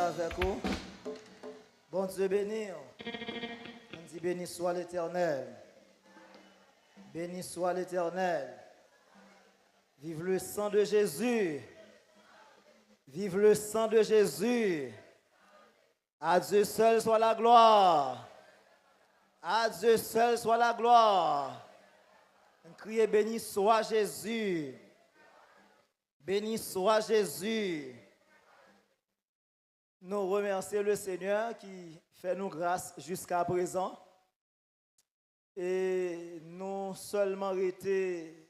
avec vous. Bon Dieu béni. On dit béni soit l'Éternel. Béni soit l'Éternel. Vive le sang de Jésus. Vive le sang de Jésus. À Dieu seul soit la gloire. À Dieu seul soit la gloire. On crie béni soit Jésus. Béni soit Jésus. Nous remercions le Seigneur qui fait nous grâce jusqu'à présent. Et nous seulement été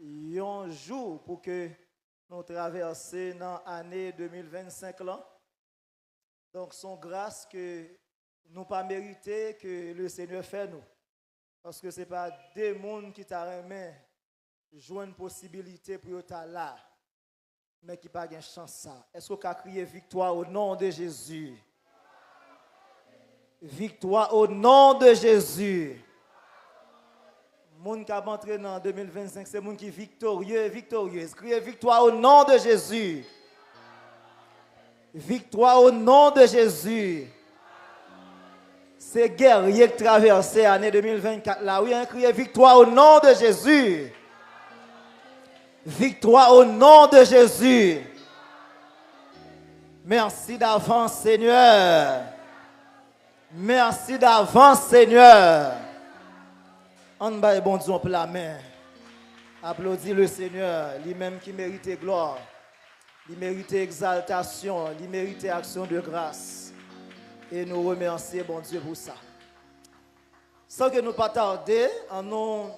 un jour pour que nous traversions dans l'année 2025 là. Donc, son grâce que nous pas mérité que le Seigneur fait nous. Parce que ce n'est pas des mondes qui t'a remis jouer une possibilité pour être là. Mais qui n'a pas de chance ça. Est-ce qu'on peut crier victoire au nom de Jésus? Victoire au nom de Jésus. Moun qui a entré dans 2025, c'est moun qui est victorieux, victorieuse. Criez victoire au nom de Jésus. Victoire au nom de Jésus. C'est guerrier qui traverse l'année 2024 là. Oui, criez victoire au nom de Jésus. Victoire au nom de Jésus. Merci d'avance, Seigneur. Merci d'avance, Seigneur. On va bon Dieu pour la main. Applaudis le Seigneur, lui-même qui mérite gloire, il mérite exaltation, il mérite action de grâce. Et nous remercions bon Dieu pour ça. Sans que nous pas tarder, en nous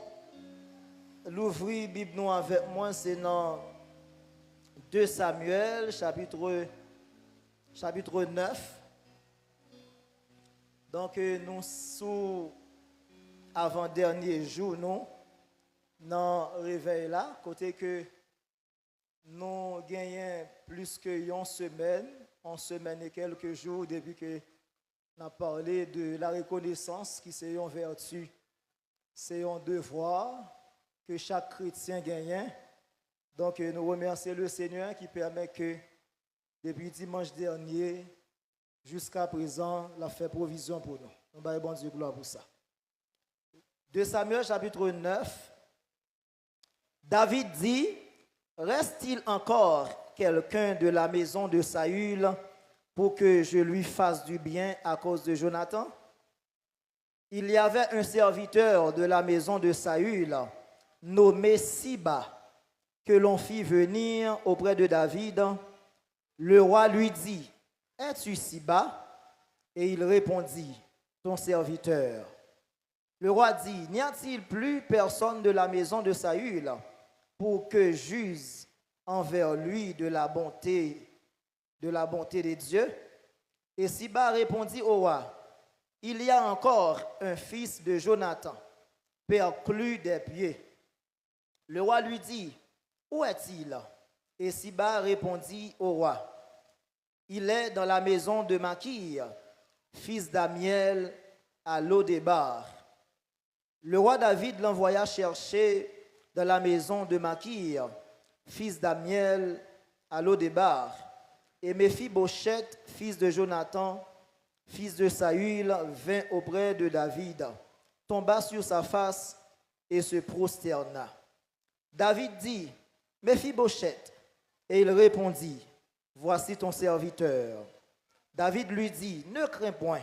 l'ouvrir Bible nous avec moi, c'est dans 2 Samuel, chapitre 9. Donc, nous sous avant-dernier jour, nous, dans le réveil là, côté que nous gagnons plus que une semaine et quelques jours depuis que nous avons parlé de la reconnaissance qui c'est une vertu, c'est un devoir que chaque chrétien gagne. Donc, nous remercions le Seigneur qui permet que depuis dimanche dernier jusqu'à présent, il a fait provision pour nous. Nous avons bon Dieu gloire pour ça. 2 Samuel chapitre 9, David dit, reste-t-il encore quelqu'un de la maison de Saül pour que je lui fasse du bien à cause de Jonathan? Il y avait un serviteur de la maison de Saül, nommé Siba, que l'on fit venir auprès de David. Le roi lui dit, es-tu Siba? Et il répondit, ton serviteur. Le roi dit, n'y a-t-il plus personne de la maison de Saül pour que j'use envers lui de la bonté des dieux? Et Siba répondit au roi, il y a encore un fils de Jonathan, perclus des pieds. Le roi lui dit, où est-il? Et Siba répondit au roi, il est dans la maison de Makir, fils d'Amiel, à Lodébar. Le roi David l'envoya chercher dans la maison de Makir, fils d'Amiel, à Lodébar. Et Méphibosheth, fils de Jonathan, fils de Saül, vint auprès de David, tomba sur sa face et se prosterna. David dit, Méphibosheth, et il répondit, voici ton serviteur. David lui dit, ne crains point,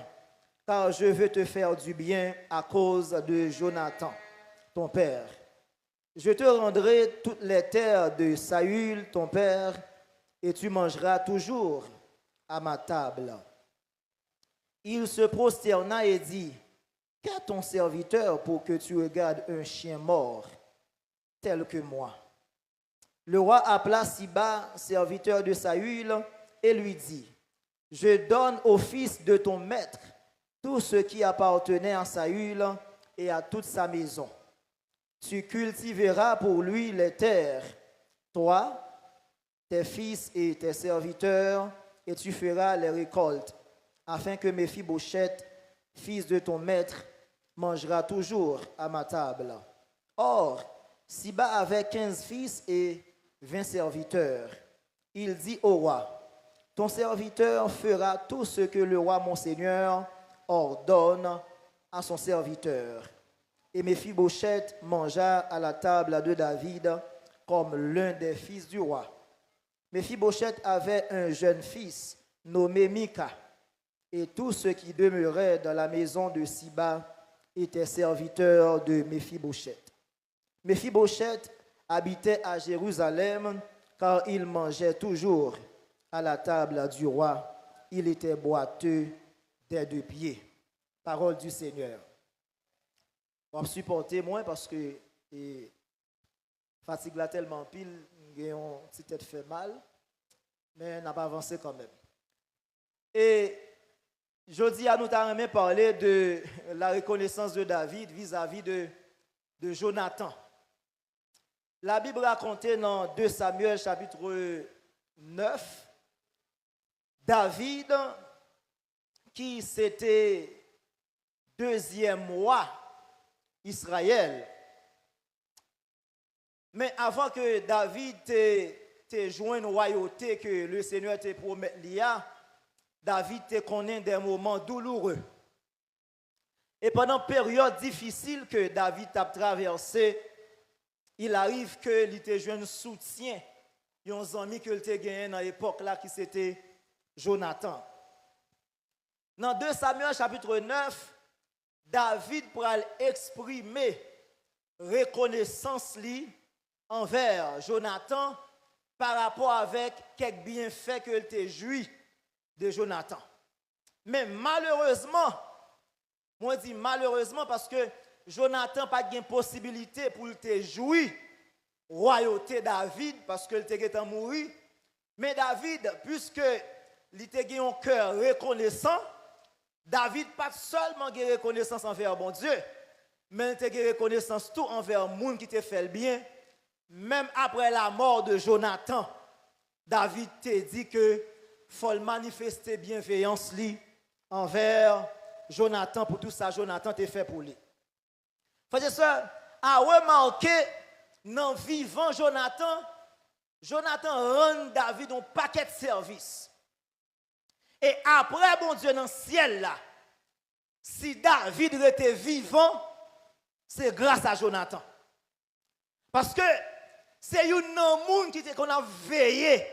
car je veux te faire du bien à cause de Jonathan, ton père. Je te rendrai toutes les terres de Saül, ton père, et tu mangeras toujours à ma table. Il se prosterna et dit, qu'a ton serviteur pour que tu regardes un chien mort, tel que moi? Le roi appela Siba, serviteur de Saül, et lui dit, je donne au fils de ton maître tout ce qui appartenait à Saül et à toute sa maison. Tu cultiveras pour lui les terres, toi, tes fils et tes serviteurs, et tu feras les récoltes, afin que Méphibosheth, fils de ton maître, mangera toujours à ma table. Or, Siba avait 15 fils et 20 serviteurs. Il dit au roi, ton serviteur fera tout ce que le roi mon Seigneur ordonne à son serviteur. Et Méphibosheth mangea à la table de David comme l'un des fils du roi. Méphibosheth avait un jeune fils nommé Mika, et tous ceux qui demeuraient dans la maison de Siba étaient serviteurs de Méphibosheth. Méphibosheth habitait à Jérusalem, car il mangeait toujours à la table du roi. Il était boiteux des 2 pieds. Parole du Seigneur. On va supporter moins parce que fatigue là tellement pile, une petite tête fait mal, mais n'a pas avancé quand même. Et je dis à nous t'aimer parler de la reconnaissance de David vis-à-vis de Jonathan. La Bible racontait dans 2 Samuel chapitre 9, David, qui c'était 2e roi Israël. Mais avant que David te joigne une royauté que le Seigneur te promet l'IA, David te connaît des moments douloureux. Et pendant une période difficile que David a traversé, il arrive que il te joint un soutien. Il y a un ami que il te gagné dans l'époque là qui c'était Jonathan. Dans 2 Samuel chapitre 9, David pourra exprimer reconnaissance li envers Jonathan par rapport avec quelques bienfaits qu'il te joui de Jonathan. Mais malheureusement, moi je dis malheureusement parce que Jonathan n'a pas de possibilité pour te jouir royauté David parce qu'il était mort. Mais David, puisque il était un cœur reconnaissant, David pas seulement une reconnaissance envers bon Dieu, mais il a une reconnaissance tout envers le monde qui te fait le bien. Même après la mort de Jonathan, David te dit que faut manifester bienveillance envers Jonathan pour tout ça Jonathan te fait pour lui. Frères et sœurs, à remarquer dans vivant Jonathan rend David un paquet de services. Et après, bon Dieu, dans le ciel là, si David était vivant, c'est grâce à Jonathan. Parce que c'est un monde qui qu'on a veillé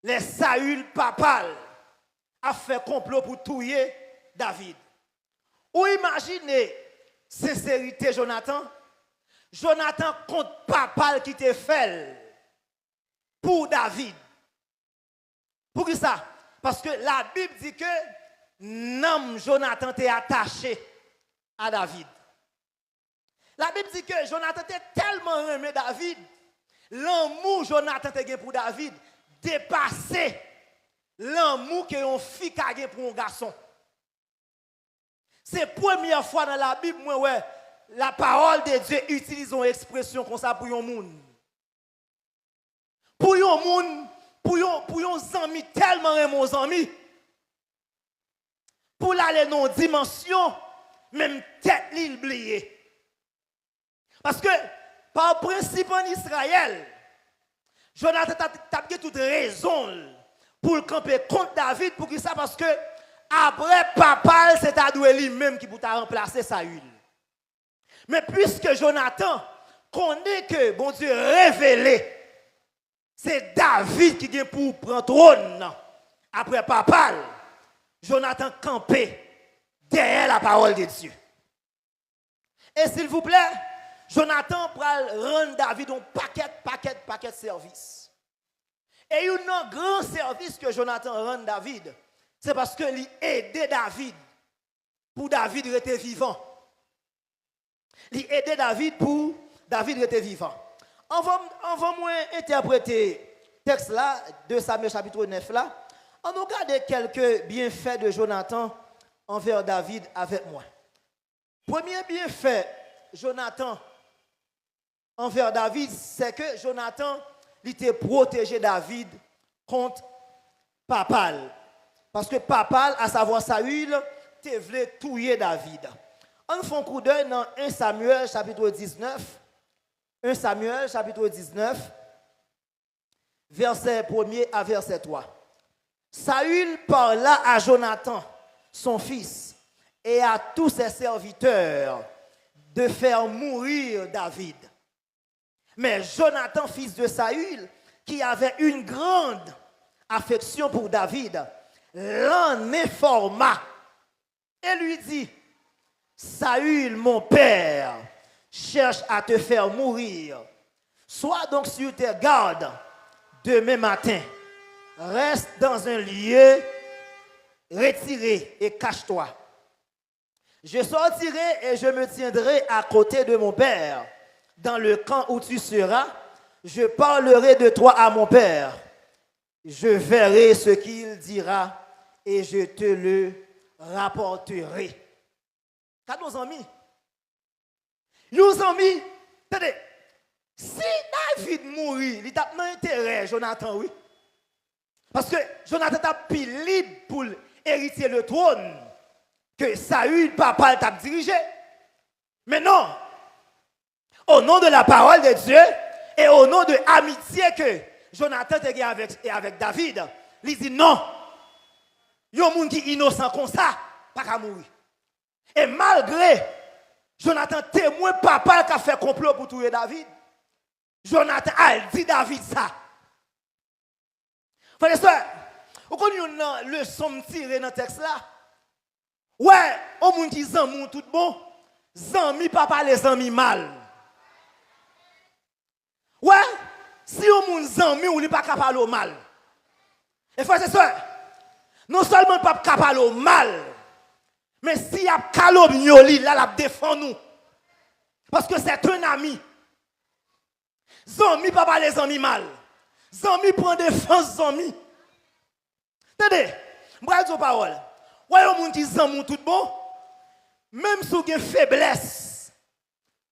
les Saül papal a fait complot pour tuer David. Ou imaginez sincérité Jonathan contre papal qui te fait pour David. Pour qui ça? Parce que la Bible dit que nom Jonathan était attaché à David. La Bible dit que Jonathan était tellement aimé David, l'amour Jonathan était pour David dépassé l'amour qu'une fille a pour un garçon. C'est la première fois dans la Bible ouais, la parole de Dieu utilise une expression comme ça pour un monde. Pour un monde, pour un ami tellement aimé un ami. Pour aller dans une dimension, même tête l'oublier. Parce que, par principe en Israël, Jonathan a toute raison pour le camper contre David. Pour qui ça? Parce que, après, papa, c'est Adoué lui-même qui peut remplacer Saül. Mais puisque Jonathan connaît que, bon Dieu, révélé, c'est David qui vient pour prendre le trône. Après papa, Jonathan campé derrière la parole de Dieu. Et s'il vous plaît, Jonathan va rendre David un paquet de services. Et un grand service que Jonathan rend David, c'est parce que il aidait David pour David rester vivant. Il aidait David pour David rester vivant. On va moins interpréter le texte là, de Samuel chapitre 9 là. On regarde quelques bienfaits de Jonathan envers David avec moi. Premier bienfait, Jonathan envers David, c'est que Jonathan il était protégé David contre Papal. Parce que Papal, à savoir Saül, te voulait tuer David. On fait un coup d'œil dans 1 Samuel chapitre 19. 1 Samuel chapitre 19, verset 1er à verset 3. Saül parla à Jonathan, son fils, et à tous ses serviteurs de faire mourir David. Mais Jonathan, fils de Saül, qui avait une grande affection pour David, l'en informa et lui dit, Saül, mon père, cherche à te faire mourir. Sois donc sur tes gardes demain matin. Reste dans un lieu retiré et cache-toi. Je sortirai et je me tiendrai à côté de mon père. Dans le camp où tu seras, je parlerai de toi à mon père. Je verrai ce qu'il dira et je te le rapporterai. Quand nos amis, attendez, si David mourit, il a un intérêt, Jonathan, oui. Parce que Jonathan a plus libre pour hériter le trône que Saül, papa, t'a dirigé. Mais non, au nom de la parole de Dieu et au nom de l'amitié que Jonathan a avec David, il dit non, il y a un monde qui est innocent comme ça, pas qu'à mourir. Et malgré Jonathan témoin papa qui a fait complot pour tuer David, Jonathan a dit David ça. Frère et soeur, vous connaissez une leçon tirée dans le texte là? Ouais, au monde qui zami tout bon, zami papa les amis mal. Ouais, si au monde zami ou n'est pas capable au mal. Et frère et soeur, non seulement pas capable au mal, mais si y a calomnioli là la défend nous. Parce que c'est un ami. Zami papa les amis mal. Zami prend défense zami. Attendez, je vais dire parole. Voyez au monde qui zami tout bon, même si vous avez faiblesse,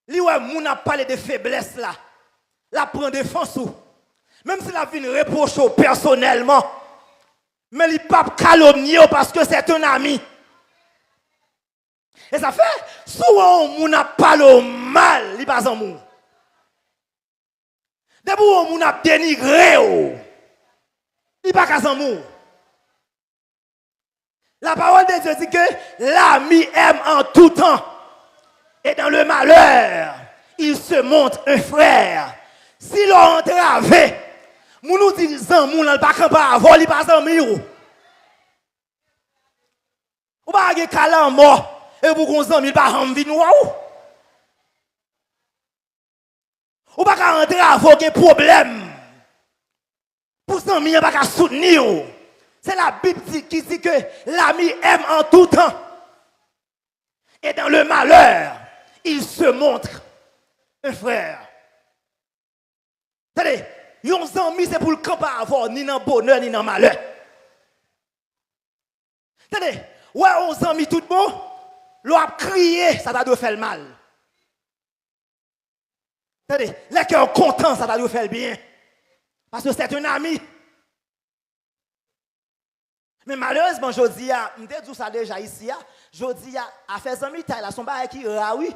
li ouais moun a parlé de faiblesse là. La prend défense ou. Même si la vient reprocher personnellement, mais il pas calomnier parce que c'est un ami. Et ça fait souvent moun a parlé mal, il pas en moun. Depuis où on a dénigré, il n'y a pas qu'à s'en mourir. La parole de Dieu dit que l'ami aime en tout temps. Et dans le malheur, il se montre un frère. Si l'on entravé, nous disons, nous ne pas capable avoir, il pas en miro. Ou pas de câlin mort, et vous qu'on il pas en vie nous. Ou pas qu'à rentrer avec des problèmes. Pour ça, il n'y a pas qu'à soutenir. C'est la Bible qui dit que l'ami aime en tout temps. Et dans le malheur, il se montre un frère. Attendez, un ami, c'est pour le camp pas avoir ni dans le bonheur, ni dans le malheur. Attendez, ouais, un ami tout bon, l'on a crié, ça t'a dû faire le mal. Attendez, les cœurs contents, ça t'a dû faire le bien. Parce que c'est un ami. Mais malheureusement, je dis, je te dis ça déjà ici, je dis, à faire zami taille, son bail qui oui.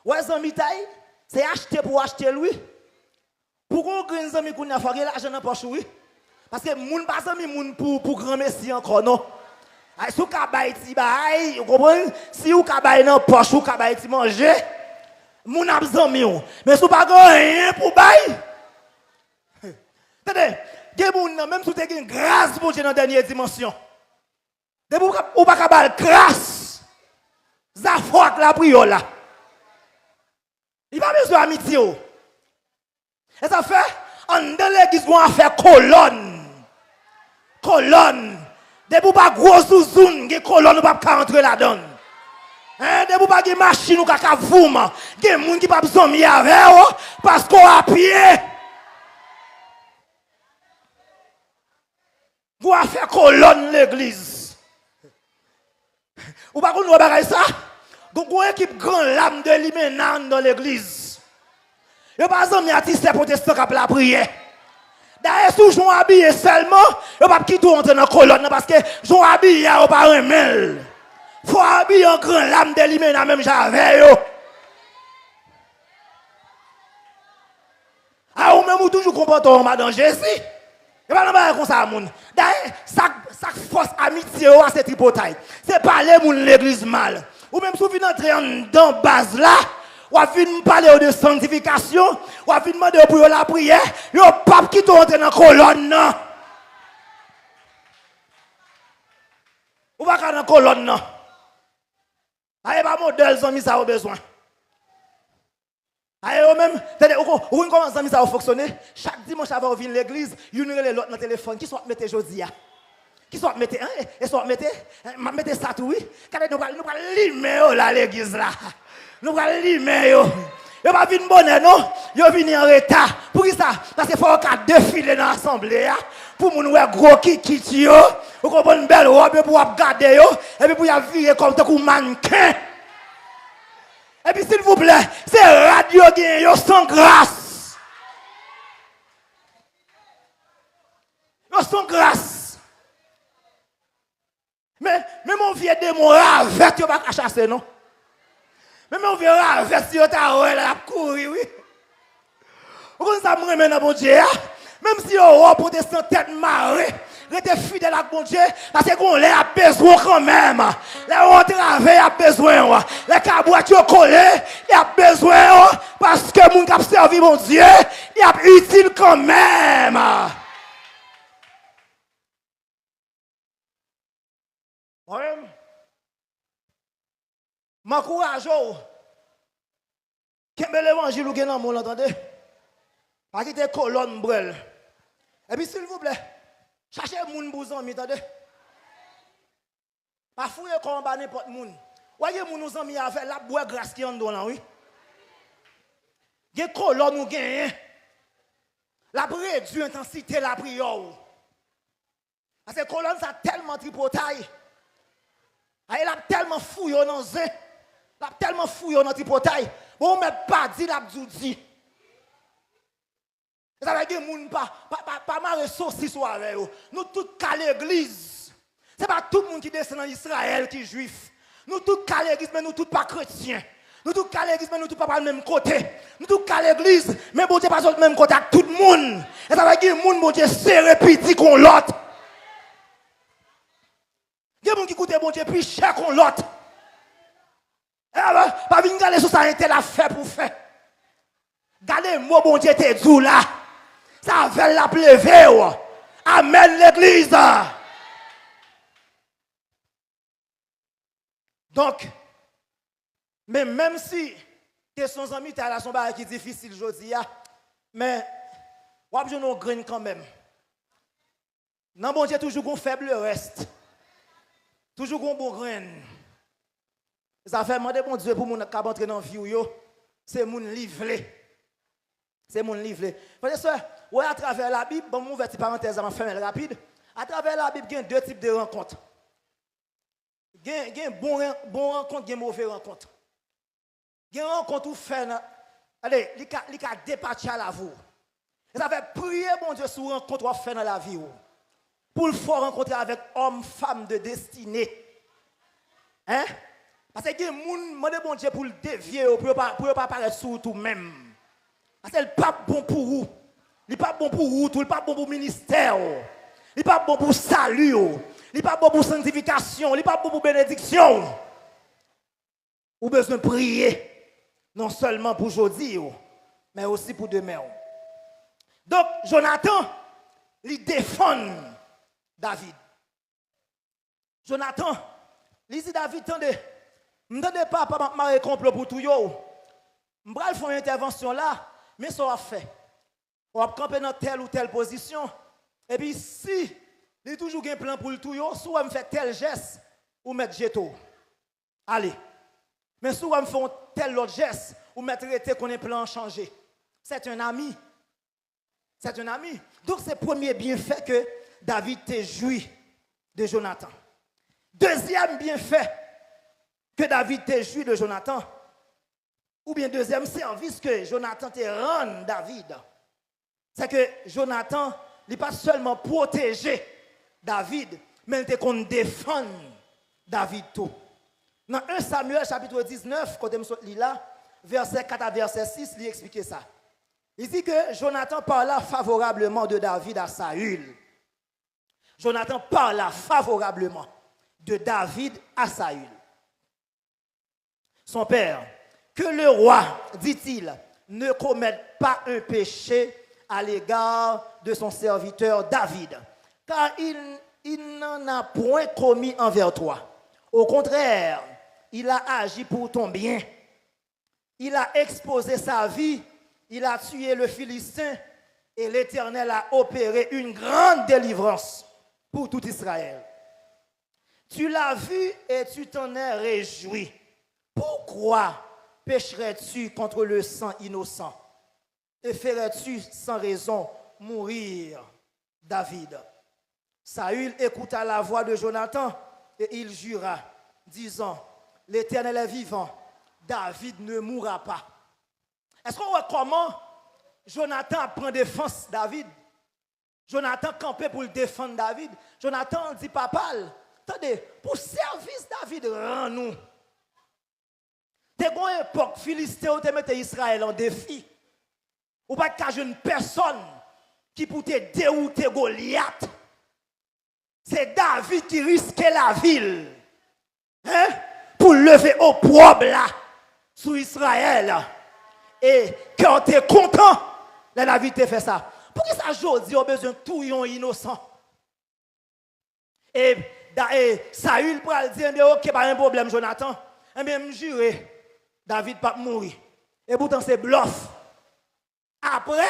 Ouais, zami taille, c'est acheter pour acheter lui. Pourquoi un zami qu'on a fait l'argent dans poche oui? Parce que moun pas zami moun pour grand messie encore non. Si vous avez ti bail, vous comprenez? Si vous avez dans poche, vous avez ti manger, moun a zami ou. Mais si vous pas rien pour bail. Attendez. Même si tu as une grâce pour Dieu dans la dernière dimension. Ou pas qu'à grâce. Ça faut la prière là. Il va besoin d'amitié. Et ça fait, en dans l'église, on va faire colonne. Colonne. Depuis pas gros zouzoun, des colonnes, on va pas rentrer là-dedans. Depuis pas des machines, on va pas vouma. Des gens qui ne peuvent pas besoin avec parce qu'on a pied. Vous avez fait colonne l'église. Ou pas qu'on nous a ça? Donc, vous avez une équipe grande lame de liménan dans l'église. Il n'y a pas de artiste protestant qui a la prière. D'ailleurs, si vous habillez seulement, il n'y a pas qui doit entrer dans la colonne parce que vous habillez, il n'y a pas un mail. Il faut habiller en grand lame de liménan, même j'avais. Ah, ou même vous toujours comportez en Madame Jésus. Et pas pas comme ça moun. D'ailleurs, ça force amitié à cette tripotaille. C'est parler moun l'église mal. Ou même si vous venez entrer dans base là, ou venez parler de sanctification, ou venez demander pour la prière, yo pape qui t'entre dans colonne non. Ou pas dans colonne non. Aïe pas modèle zami ça au besoin. Aïe même, ou comment zami ça va fonctionner? Chaque dimanche avant venir l'église, une relève l'autre dans le téléphone qui soit mettre jodia. Qui soit mettre et soit mettre ça tout oui. Quand nous limer là l'église là. Nous allons limer yo. Yo pas venir bonne non, yo venir en retard. Pour qui ça? Parce que faut qu'on défiler dans l'assemblée pour moun ouais gros kiki yo. Ou qu'on bonne belle robe pour regarder yo et puis pour y virer comme un mannequin. Et puis s'il vous plaît, c'est radio gagne yo sans grâce. Yo sans grâce. Mais mon vieux démon avec yo pas chasser non. Mais mon vieux avec yo ta ouais la courir oui. Vous ça me remet dans bon Dieu. Même si yo pour descendre tête marée, rester fidèle à bon Dieu parce qu'on a besoin quand même. Les on travail a besoin. Les cabois yo collé, il a besoin parce que moun k'ap servi mon Dieu, il a utile quand même. Moi-même, m'encourage qu'est l'évangile ou gen dans mon entendez? Pas quitter colonne brel. Et puis s'il vous plaît, cherchez moun bouzon mi attendez. Pas fouiller combat n'importe moun. Voyez moun nous amis avec la bois grâce qui en donne oui. Gen colonne ou gen la réduit intensité la prière. Parce que colonne ça tellement tripotaille. Elle a tellement fouillé dans zin. Elle a tellement fouillé dans tripotaille. Bon mais pas dit la dit. Ça veut dire moun pas marre saucisse avec eux. Nous tous qu'à l'église. C'est pas tout le monde qui descend en Israël qui est juif. Nous tous qu'à l'église mais nous tous pas chrétiens. Nous tous qu'à l'église mais nous tous pas le même côté. Nous tous qu'à l'église mais bon Dieu pas sur le même côté avec tout le monde. Et ça veut dire moun bon Dieu serré petit qu'on l'autre. Il y a des gens qui écoutent bon Dieu puis cher qu'on l'autre. Et alors, pas venir regarder sur ça a fait pour faire. Regardez moi bon Dieu te dit là. Ça va la pleuver. Amen l'église. Donc, mais même si question amis t'as la son bail qui est difficile aujourd'hui, mais on a besoin de grain quand même. Non bon Dieu toujours un faible reste. Toujours un bon grain. Ça fait demander bon Dieu pour mon cap entrer dans vie yo, c'est mon livré. C'est mon livré. Frères et sœurs, ouais à travers la Bible, bon mon petit parenthèse avant faire rapide, à travers la Bible, il y a deux types de rencontres. Il y a bon rencontre, il y a mauvais rencontre. Il y a une rencontre où fait allez, il a départi à la vie. Ça fait prier bon Dieu sur rencontre où fait dans la vie. Pour le faire rencontrer avec homme, femme de destinée. Hein? Parce que les gens demandent bon Dieu pour le dévier, pour ne pas apparaître sur tout-même. Parce que ce n'est pas bon pour vous. Il n'est pas bon pour vous, il n'est pas bon pour le ministère. Il n'est pas bon pour le salut. Il n'est pas bon pour la sanctification. Il n'est pas bon pour la bénédiction. Vous avez besoin de prier. Non seulement pour aujourd'hui, mais aussi pour demain. Donc, Jonathan, il défend David. Jonathan, il dit David, attendez, je ne pas marrer complot pour tout. Je vais faire une intervention là, mais ça va faire. On va camper dans telle ou telle position. Et puis si il y a toujours un plan pour le tout, soit on fait tel geste ou mettre jeto. Allez. Mais soit on fait tel autre geste ou mettre rété qu'on est plan changé. C'est un ami. C'est un ami. Donc c'est le premier bienfait que David te jouit de Jonathan. Deuxième bienfait que David te jouit de Jonathan, ou bien deuxième service que Jonathan te rend David, c'est que Jonathan n'est pas seulement protégé David, mais il te défend David tout. Dans 1 Samuel chapitre 19, quand je suis là, verset 4 à verset 6, il explique ça. Il dit que Jonathan parla favorablement de David à Saül. Jonathan parla favorablement de David à Saül. Son père, que le roi, dit-il, ne commette pas un péché à l'égard de son serviteur David, car il n'en a point commis envers toi. Au contraire, il a agi pour ton bien. Il a exposé sa vie, il a tué le Philistin et l'Éternel a opéré une grande délivrance pour tout Israël. Tu l'as vu et tu t'en es réjoui. Pourquoi pécherais-tu contre le sang innocent et ferais-tu sans raison mourir David? Saül écouta la voix de Jonathan et il jura, disant, l'Éternel est vivant, David ne mourra pas. Est-ce qu'on voit comment Jonathan prend défense David? Jonathan campait pour le défendre David. Jonathan dit, papa, attendez, pour service David, rends-nous. T'es une époque, Philistin, tu mettais Israël en défi. Ou pas qu'il y ait une personne qui peut te dérouter Goliath. C'est David qui risquait la ville. Hein? Pour lever au problème là, sur Israël. Et quand tu es content, David te fait ça. Pour qui ça aujourd'hui a besoin de tout innocent? Et Saül pour dire, ok, pas un problème, Jonathan. Eh bien, je jure, David pas mourir. Et pourtant, c'est bluff. Après,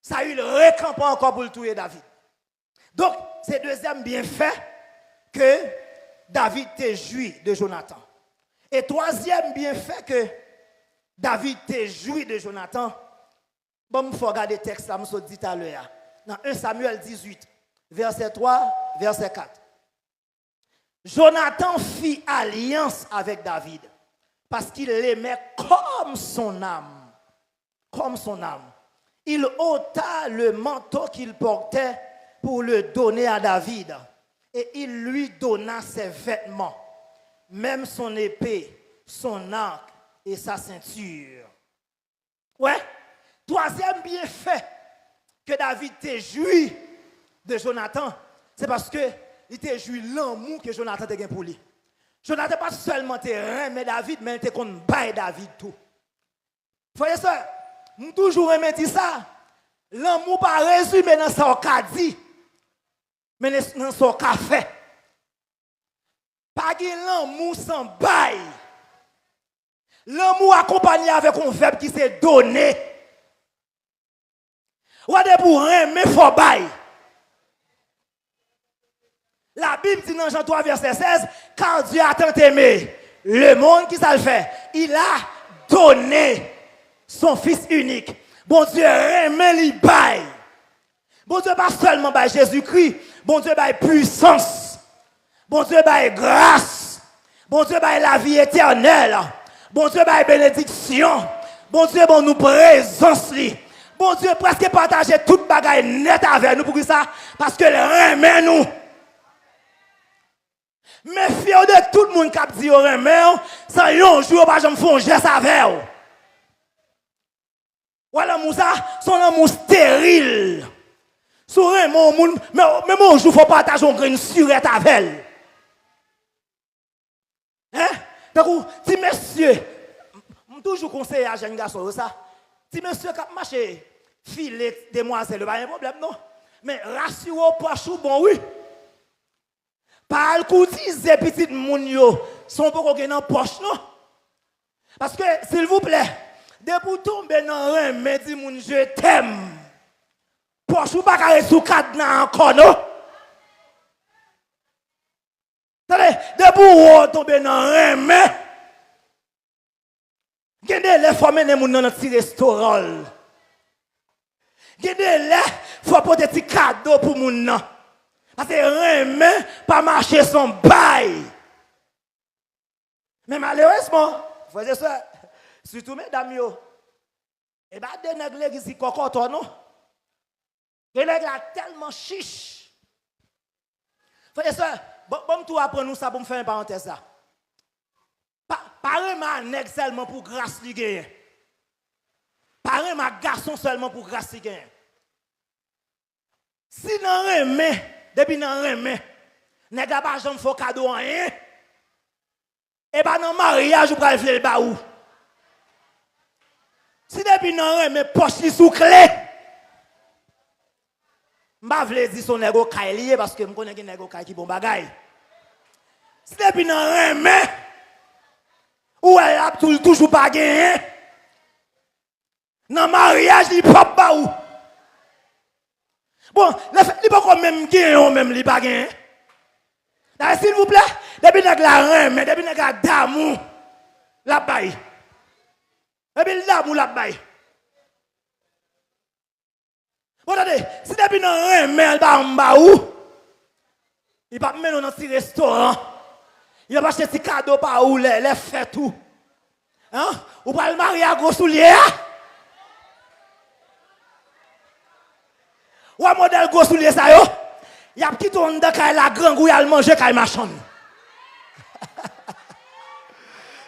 Saül récampe encore pour le tuer David. Donc, c'est le deuxième bienfait que David te jouit de Jonathan. Et troisième bienfait que David te jouit de Jonathan. Bon, il faut regarder le texte, là, je dit tout à l'heure. Dans 1 Samuel 18, verset 3, verset 4. Jonathan fit alliance avec David parce qu'il l'aimait comme son âme. Comme son âme. Il ôta le manteau qu'il portait pour le donner à David. Et il lui donna ses vêtements, même son épée, son arc et sa ceinture. Ouais. Troisième bienfait que David te jouit de Jonathan, c'est parce que il te jouit l'amour que Jonathan te gagne pour lui. Jonathan pas seulement te remet David, mais il te compte bailler David tout. Frère et sœur, nous toujours aimé dire ça. L'amour pas résumé dans son qu'a dit, mais dans son qu'a fait. Pas l'amour sans bail. L'amour accompagné avec un verbe qui s'est donné. Ou de pour aimer, il faut bail. La Bible dit dans Jean 3, verset 16, car Dieu a tant aimé le monde qui ça le fait. Il a donné son Fils unique. Bon Dieu aimé li bail. Bon Dieu pas seulement bail Jésus-Christ. Bon Dieu bail puissance. Bon Dieu bail grâce. Bon Dieu bail la vie éternelle. Bon Dieu bail bénédiction. Bon Dieu bon nous présence li. Bon Dieu presque partager toute bagaille net avec nous pour ça parce que le remet nous. Mais fier de tout le monde qui a dit au remet sans un jour pas jamais font geste avec vous. Voilà Moussa, son amour stérile. Son remet mais même un jour faut partager un grain surette avec elle. Hein? Donc si monsieur toujours conseiller à jeune garçon ça. Si monsieur cap marché filet demoiselle pas un problème non. Mais rassurez poche bon oui. Pas le coutiser petit moun yo son pas qu'on dans poche non. Parce que s'il vous plaît, de pour tomber dans un mais dit moun je t'aime. Poche ou pas carré sous cadenas encore non. Attendez, de pour tomber dans un mais gende les former les moun dans petit restaurant. Gende les faut porter des cadeaux pour moun nan. Parce que rien pas marcher son bail. Mais malheureusement, frères et sœurs, surtout mesdames yo, et bah des nègres qui si cocoton non. Les nègres tellement chiche. Frères et sœurs, bon tout apprendre nous ça pour me faire une parenthèse là. Pas vraiment nègre seulement pour grâce li gagne. Pas ma garçon seulement pour grâce gain. Si nan remen, depuis nan remen, nèg la pas jamais fò cadeau rien. Et pas dans mariage ou pral faire le baou. Si depuis nan remen poche li sous clé. M'pa vle di son nèg kay lié parce que m'konne gen nèg kay ki bon bagay. Si depuis nan remen ou elle a toujours pas gagné. Dans mariage li pop baou. Bon, il pas comme même gagner même li pas gagner. S'il vous plaît, depuis nèg la remen, depuis nèg la d'amour la bail. Depuis l'amour la bail. Bon, attendez, si depuis nan remen ba m'baou, il va mener dans un petit restaurant. Il va acheter des cadeaux par où les fait tout. Hein? Ou pas le marier à gros souliers. Ou un modèle gros souliers ça yo. Il y a petit on dans la grande où il a manger kay machin.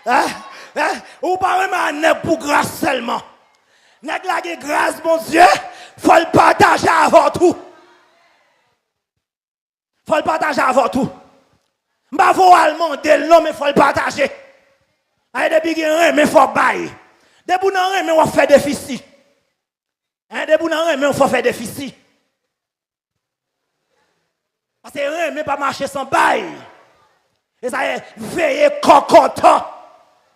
Hein? Ou pas vraiment nèg pour grâce seulement. Nèg la gen grâce mon Dieu, faut le partager avant tout. Faut le partager avant tout. M'a faut allemand de l'homme mais faut le partager. Ay depuis gen mais faut bail. Depuis nan mais on fait déficit. Hein depuis nan mais on faut faire déficit. Parce que mais pas marcher sans bail. Et ça est veiller cocotant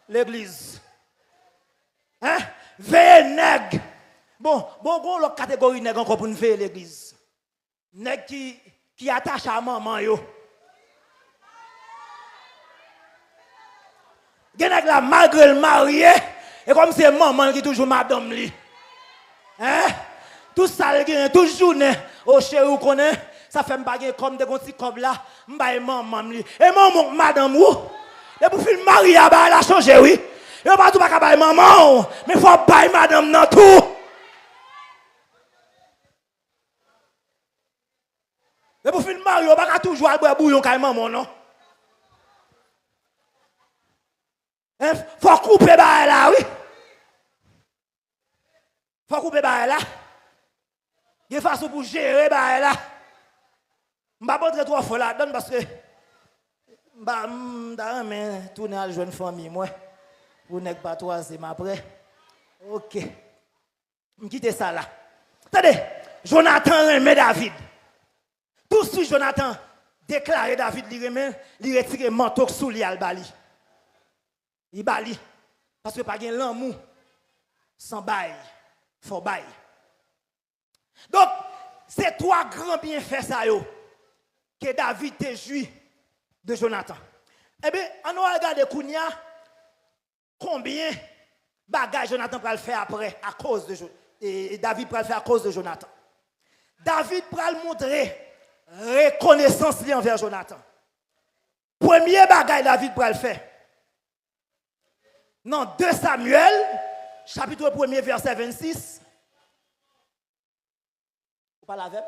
l'église. Hein? Veiller nèg. Bon, l'autre catégorie nèg encore pour nous veiller l'église. Nèg qui attache à maman yo. Gen nèg la malgré le marié et comme c'est maman qui toujours madame li. Hein? Tout ça le toujours au chéri connaît. Ça fait m'bagay comme des petits comme là, m'bay maman li. Et maman madame ou. Et pour film marié ba elle a changé oui. Et pas tout pas bay maman, mais faut bay madame dans tout. Et pour film marié pas toujours boire bouillon kay maman non. Faut couper ba là oui. Faut couper ba là. Il façon pour gérer ba là. M'pa pas trop fort là donne parce que mais tourner à jeune famille moi pour n'être pas troisième après. OK. M'quitter ça là. Attendez, Jonathan remet David. Tout de suite Jonathan déclaré David li remet, li retire manteau sous li al bali. Il bali parce que pas gen l'amour sans bail, faut bail. Donc, c'est trois grands bienfaits ça yo que David te joui de Jonathan. Eh bien, on va regarder Kounia combien bagages Jonathan va le faire après à cause de et David va le faire à cause de Jonathan. David va le montrer reconnaissance envers Jonathan. Premier bagage David va le faire. Dans 2 Samuel, chapitre 1er, verset 26. Vous parlez avec?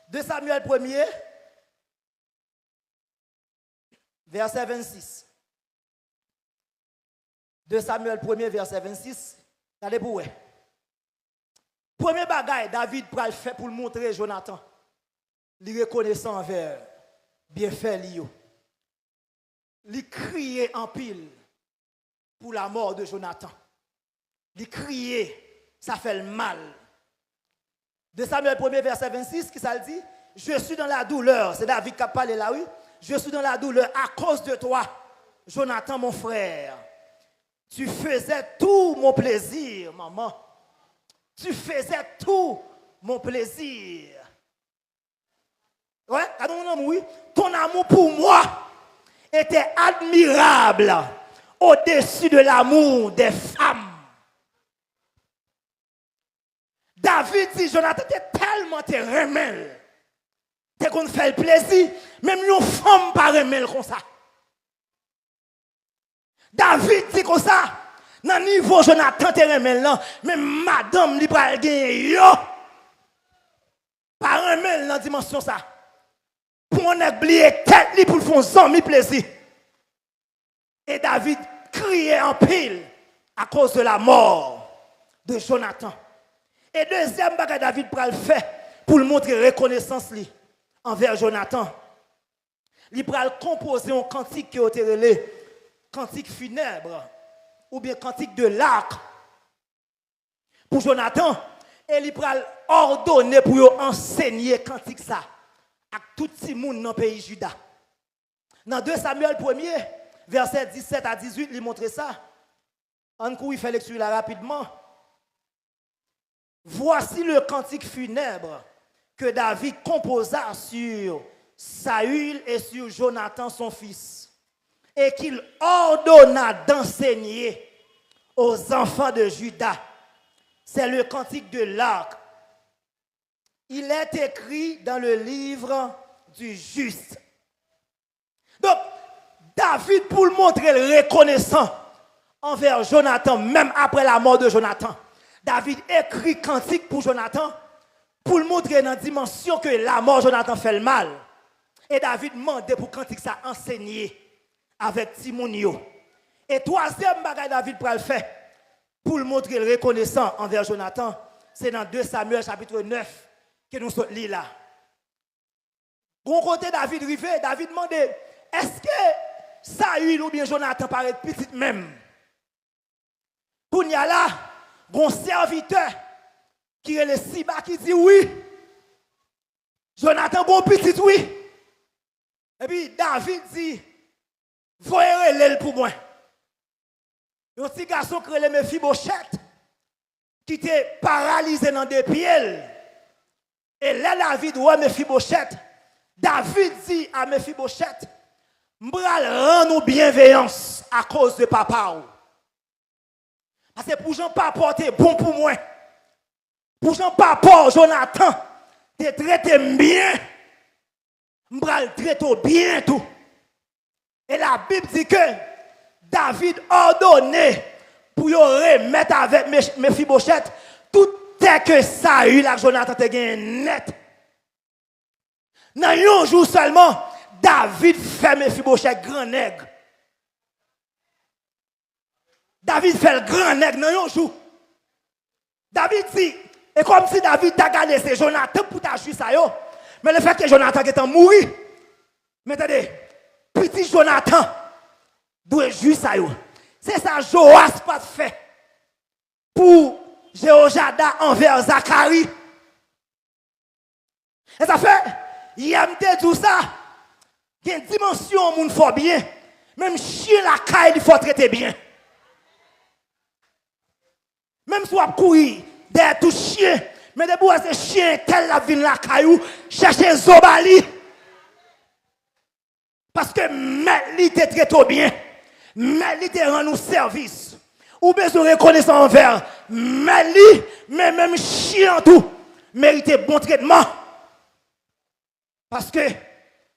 2 Samuel 1er, verset 26. 2 Samuel 1er, verset 26. Regardez pour vous. Premier bagage, David va le faire pour le montrer Jonathan. Il reconnaissant envers bienfait Lio. Il criait en pile pour la mort de Jonathan. Il criait, ça fait le mal. De Samuel 1er, verset 26, qui ça le dit? Je suis dans la douleur. C'est David qui a parlé là, oui. Je suis dans la douleur à cause de toi, Jonathan, mon frère. Tu faisais tout mon plaisir, maman. Tu faisais tout mon plaisir. Ouais, oui. Ton amour pour moi était admirable au-dessus de l'amour des femmes. David dit, Jonathan, t'es tellement remel. T'es qu'on fait le plaisir, même une femme pas remel comme ça. David dit comme ça, dans le niveau Jonathan t'es remel là, même madame li pral gen yo. Pas remel dans dimension ça. Pour on oublier tête li pour le fond sans mi plaisir. Et David criait en pile à cause de la mort de Jonathan. Et deuxième bagage David pral fait pour le montrer reconnaissance li envers Jonathan. Il pral composer un cantique qui est relé cantique funèbre ou bien cantique de l'arc pour Jonathan et il pral ordonner pour enseigner cantique ça à tout le monde dans le pays Juda. Dans 2 Samuel 1er verset 17 à 18 il montre ça. En coup il fait lecture là rapidement. Voici le cantique funèbre que David composa sur Saül et sur Jonathan son fils, et qu'il ordonna d'enseigner aux enfants de Juda. C'est le cantique de l'arc. Il est écrit dans le livre du juste. Donc, David, pour le montrer le reconnaissant envers Jonathan, même après la mort de Jonathan, David écrit cantique pour Jonathan pour le montrer dans la dimension que la mort de Jonathan fait le mal. Et David demandait pour cantique ça enseigner avec Timonio. Et troisième bagage David pour le faire pour le montrer le reconnaissant envers Jonathan, c'est dans 2 Samuel chapitre 9 que nous sommes là. Bon côté David rivé, David demandait est-ce que Saül ou bien Jonathan paraît petit même? Pour y a là, bon serviteur qui est le Siba qui dit oui. Jonathan bon petit oui. Et puis David dit voyez l'aile pour moi. Un petit garçon qui est le Mephibosheth qui était paralysé dans des pieds. Et là David ouais Mephibosheth. David dit à Mephibosheth m'bral rendre bienveillance à cause de papa. Parce que pour Jean papa t'es bon pour moi. Pour Jean papa Jonathan t'es traité bien. M'bral traité bien tout. Et la Bible dit que David ordonné pour y remettre avec Mephibosheth tout est que Saül et Jonathan te gagne net. Dans un jour seulement, David fait Mephibosheth grand nègre. David fait le grand nègre dans un jour. David dit, et comme si David t'a gardé c'est Jonathan pour ta jouer ça yo. Mais le fait que Jonathan est mort, mais attendez, petit Jonathan doit jouer ça yo. C'est ça Joas pas fait pour Jéhojada envers Zacharie. Et ça fait, il aime tout ça. Il y a une dimension où il faut bien. Même chien la caille, il faut traiter bien. Même si on courir derrière tout chien, mais de bois c'est chien tel la ville la caillou, chercher Zobali. Parce que mais te traite bien. Mais te rend nous service. Ou besoin de reconnaissance envers mais même chien tout mérite bon traitement. Parce que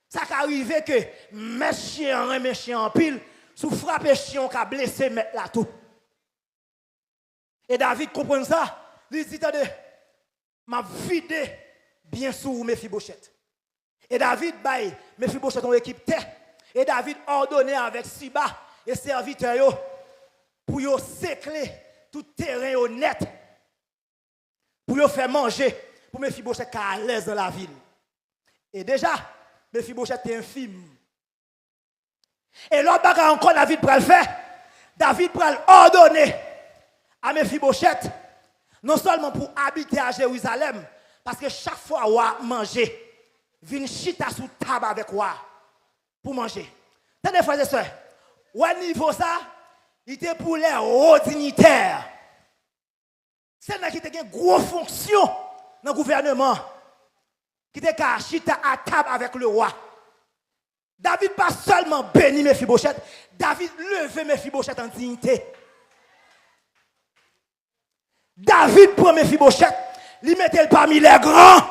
ça arrive que mes chiens en pile, sous frappe chien qui a blessé mettre là tout. Et David comprend ça. Il dit attendez, m'a vidé bien sûr Mephibosheth. Et David baille Mephibosheth en équipe terre. Et David ordonné avec Siba et serviteurs pour yo sécler tout terrain honnête. Pour yo faire manger pour Mephibosheth qui à l'aise dans la ville. Et déjà, Mephibosheth est infime. Et l'autre bagarre encore, David pral le faire. David pral ordonner à Mephibosheth, non seulement pour habiter à Jérusalem, parce que chaque fois où a manger, vin chita sous table avec moi pour manger. Tenez, frères et sœurs, au niveau ça, il était pour les hauts dignitaires. C'est là qui était une grosse fonction dans le gouvernement. Qui était chita à table avec le roi. David pas seulement béni Mephibosheth, David levait Mephibosheth en dignité. David prend Mephibosheth, il mettait parmi les grands.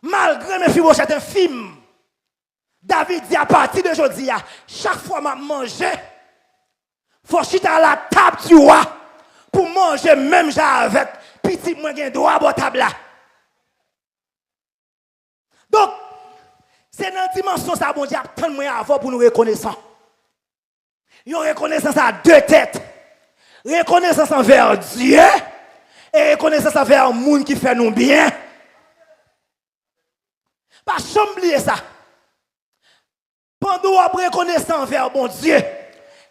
Malgré Mephibosheth infime, David dit à partir d'aujourd'hui, chaque fois que je mange, il faut chita à la table du roi pour manger même avec petit moins de droit à la table là. Donc, c'est dans la dimension ça, bon Dieu, tant de avant pour nous reconnaissant. Une reconnaissance à deux têtes. Reconnaissance envers Dieu et reconnaissance envers le monde qui fait nous bien. Pas oublier ça. Pendant après reconnaissance envers bon Dieu,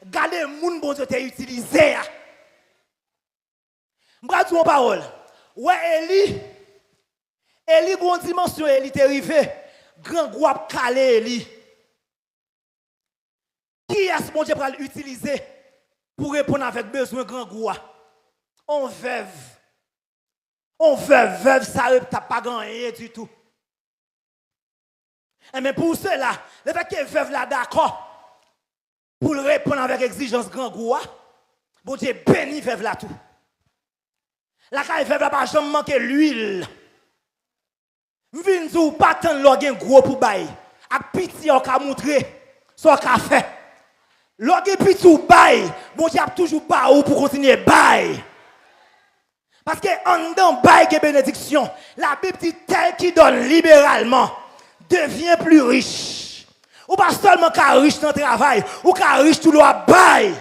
gardez le monde bon Dieu t'a utilisé. Je vais dire une parole. Ouais, Eli, bon dimension, Eli t'est arrivé. Grand groupe calé Eli. Qui est-ce que bon Dieu va l'utiliser pour répondre avec besoin grand groupe? On veuve. Veuve, ça ne t'a pas gagné du tout. Mais pour cela, le fait que veuve là d'accord pour répondre avec exigence grand groupe, bon Dieu béni veuve là tout. La caille veuve là pas jamais manquer l'huile. M'vin ou pas tant l'organe gros pour bail. A pitié on ka montrer son café. L'organe pitié ou bail, bon Dieu a toujours pas ou pour continuer bail. Parce que en dedans bail que bénédiction, la Bible dit tel qui donne libéralement devient plus riche. Ou pas seulement qu'à riche dans le travail, ou qu'à riche tout le bail.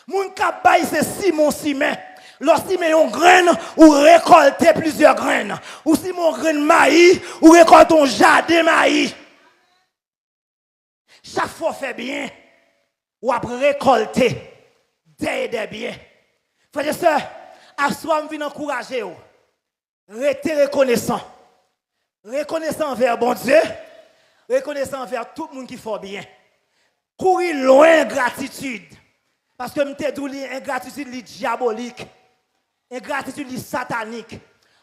Moun ka bail c'est Simon Simen. Lorsqu'il met une graine, ou récolter plusieurs graines. Ou si mon graine maïs, ou récolte un jardin maïs. Chaque fois fait bien, ou après récolter des biens. Frères et sœurs, à soi, je viens encourager vous. Restez reconnaissant. Reconnaissant envers bon Dieu. Reconnaissant envers tout le monde qui fait bien. Courir loin gratitude. Parce que je me dis ingratitude diabolique. Ingratitude satanique.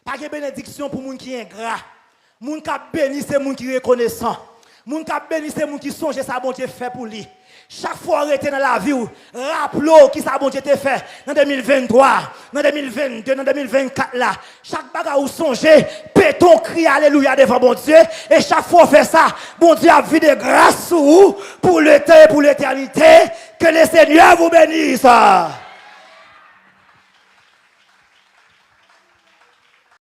Pas de bénédiction pour les gens qui sont ingrats. Les gens qui bénissent, c'est les gens qui sont reconnaissants. Les gens qui bénissent, c'est les gens qui songent ce que bon Dieu fait pour lui. Chaque fois arrêtez dans la vie, rappelez qui ça bon Dieu t'a fait dans 2023, dans 2022, dans 2024 là. Chaque bagarre où songez, pétons, crie alléluia devant bon Dieu. Et chaque fois fait ça, bon Dieu a vu de grâce sur vous pour le temps et pour l'éternité. Que le Seigneur vous bénisse.